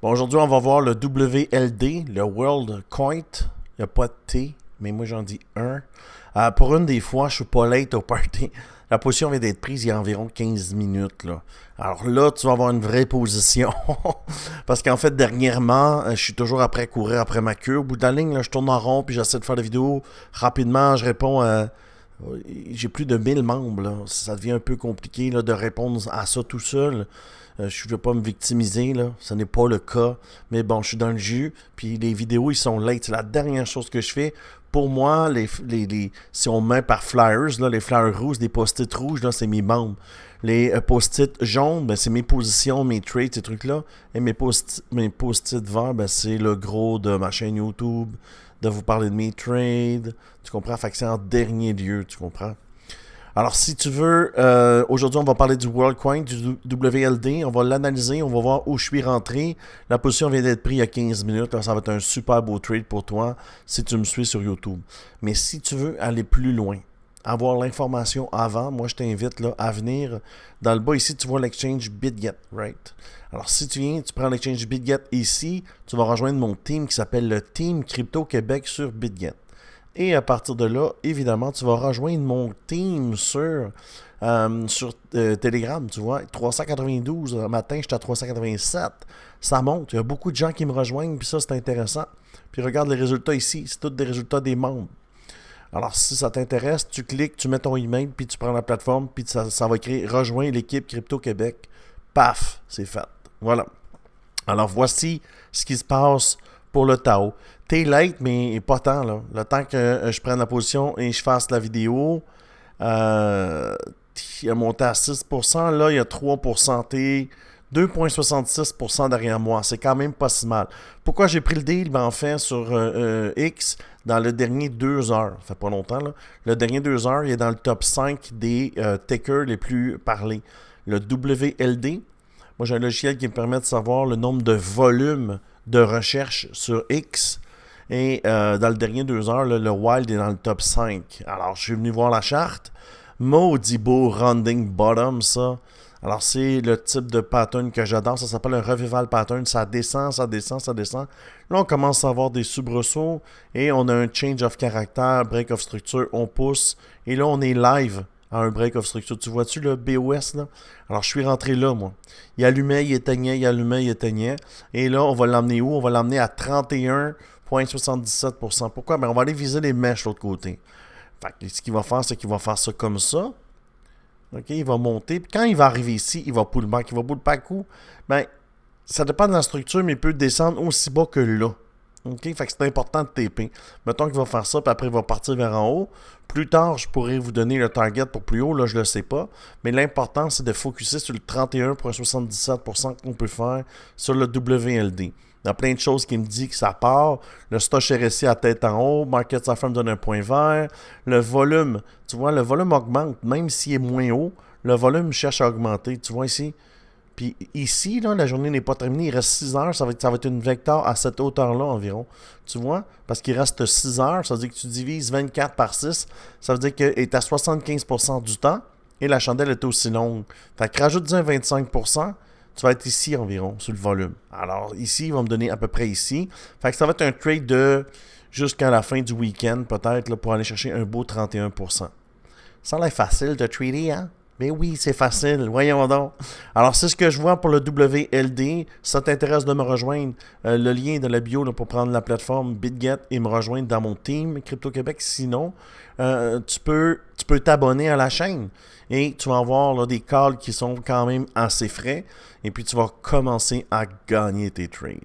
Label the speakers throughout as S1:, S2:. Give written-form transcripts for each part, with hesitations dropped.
S1: Bon, aujourd'hui, on va voir le WLD, le World Coin. Il n'y a pas de T, mais moi j'en dis un. Pour une des fois, je suis pas late au party. La position vient d'être prise il y a environ 15 minutes. Là. Alors là, tu vas avoir une vraie position. Parce qu'en fait, dernièrement, je suis toujours après courir après ma queue. Au bout de la ligne, là, je tourne en rond puis j'essaie de faire la vidéo rapidement. Je réponds à... J'ai plus de 1000 membres. Là. Ça devient un peu compliqué là, de répondre à ça tout seul. Je ne veux pas me victimiser, là. Ce n'est pas le cas. Mais bon, je suis dans le jus. Puis les vidéos, ils sont late. C'est la dernière chose que je fais. Pour moi, si on met par flyers, là, les flyers rouges, des post-it rouges, là, c'est mes membres. Les post-it jaunes, ben, c'est mes positions, mes trades, ces trucs-là. Et mes post-it verts, ben, c'est le gros de ma chaîne YouTube, de vous parler de mes trades. Tu comprends? Fait que c'est en dernier lieu, tu comprends? Alors, si tu veux, aujourd'hui, on va parler du WorldCoin, du WLD. On va l'analyser, on va voir où je suis rentré. La position vient d'être prise il y a 15 minutes. Là, ça va être un super beau trade pour toi si tu me suis sur YouTube. Mais si tu veux aller plus loin, avoir l'information avant, moi, je t'invite là, à venir. Dans le bas, ici, tu vois l'exchange BitGet, right? Alors, si tu viens, tu prends l'exchange BitGet ici, tu vas rejoindre mon team qui s'appelle le Team Crypto Québec sur BitGet. Et à partir de là, évidemment, tu vas rejoindre mon team sur Telegram, tu vois. 392, le matin, j'étais à 387. Ça monte. Il y a beaucoup de gens qui me rejoignent, puis ça, c'est intéressant. Puis regarde les résultats ici. C'est tous des résultats des membres. Alors, si ça t'intéresse, tu cliques, tu mets ton email, puis tu prends la plateforme, puis ça va écrire « Rejoins l'équipe Crypto Québec ». Paf, c'est fait. Voilà. Alors, voici ce qui se passe pour le Tao. T'es late, mais pas tant, là. Le temps que je prenne la position et je fasse la vidéo, il a monté à 6%. Là, il y a 3%. T'es 2,66% derrière moi. C'est quand même pas si mal. Pourquoi j'ai pris le deal? Ben, en fait, sur X, dans le dernier 2 heures. Ça fait pas longtemps, là. Le dernier 2 heures, il est dans le top 5 des takers les plus parlés. Le WLD. Moi, j'ai un logiciel qui me permet de savoir le nombre de volumes de recherche sur X. Et dans le dernier 2 heures, là, le Wild est dans le top 5. Alors, je suis venu voir la charte. Maudit beau rounding bottom, ça. Alors, c'est le type de pattern que j'adore. Ça s'appelle un revival pattern. Ça descend, ça descend, ça descend. Là, on commence à avoir des soubresauts. Et on a un change of character, break of structure. On pousse. Et là, on est live à un break of structure. Tu vois-tu le BOS, là? Alors, je suis rentré là, moi. Il allumait, il éteignait, il allumait, il éteignait. Et là, on va l'emmener où? On va l'emmener à 31,77%. Pourquoi? Ben, on va aller viser les mèches de l'autre côté. Fait que ce qu'il va faire, c'est qu'il va faire ça comme ça. OK? Il va monter. Puis quand il va arriver ici, il va pull back. Il va pull back où? Ben, ça dépend de la structure, mais il peut descendre aussi bas que là. OK? Fait que c'est important de taper. Mettons qu'il va faire ça, puis après il va partir vers en haut. Plus tard, je pourrais vous donner le target pour plus haut, là, je le sais pas. Mais l'important, c'est de focuser sur le 31,77% qu'on peut faire sur le WLD. Il y a plein de choses qui me disent que ça part. Le stock RSI à tête en haut. Market Affirm donne un point vert. Le volume, tu vois, le volume augmente. Même s'il est moins haut, le volume cherche à augmenter. Tu vois ici? Puis ici, là, la journée n'est pas terminée. Il reste 6 heures. Ça va être une vecteur à cette hauteur-là environ. Tu vois? Parce qu'il reste 6 heures. Ça veut dire que tu divises 24 par 6. Ça veut dire qu'elle est à 75% du temps. Et la chandelle est aussi longue. Fait que rajoute-y un 25%. Tu vas être ici environ, sur le volume. Alors, ici, il va me donner à peu près ici. Fait que ça va être un trade de jusqu'à la fin du week-end, peut-être, là, pour aller chercher un beau 31%. Ça a l'air facile de trader, hein? Mais oui, c'est facile. Voyons donc. Alors, c'est ce que je vois pour le WLD. Si ça t'intéresse de me rejoindre, le lien est dans la bio là, pour prendre la plateforme BitGet et me rejoindre dans mon team Crypto Québec. Sinon, tu peux t'abonner à la chaîne et tu vas avoir là, des calls qui sont quand même assez frais. Et puis, tu vas commencer à gagner tes trades.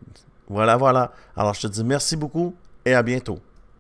S1: Voilà, voilà. Alors, je te dis merci beaucoup et à bientôt.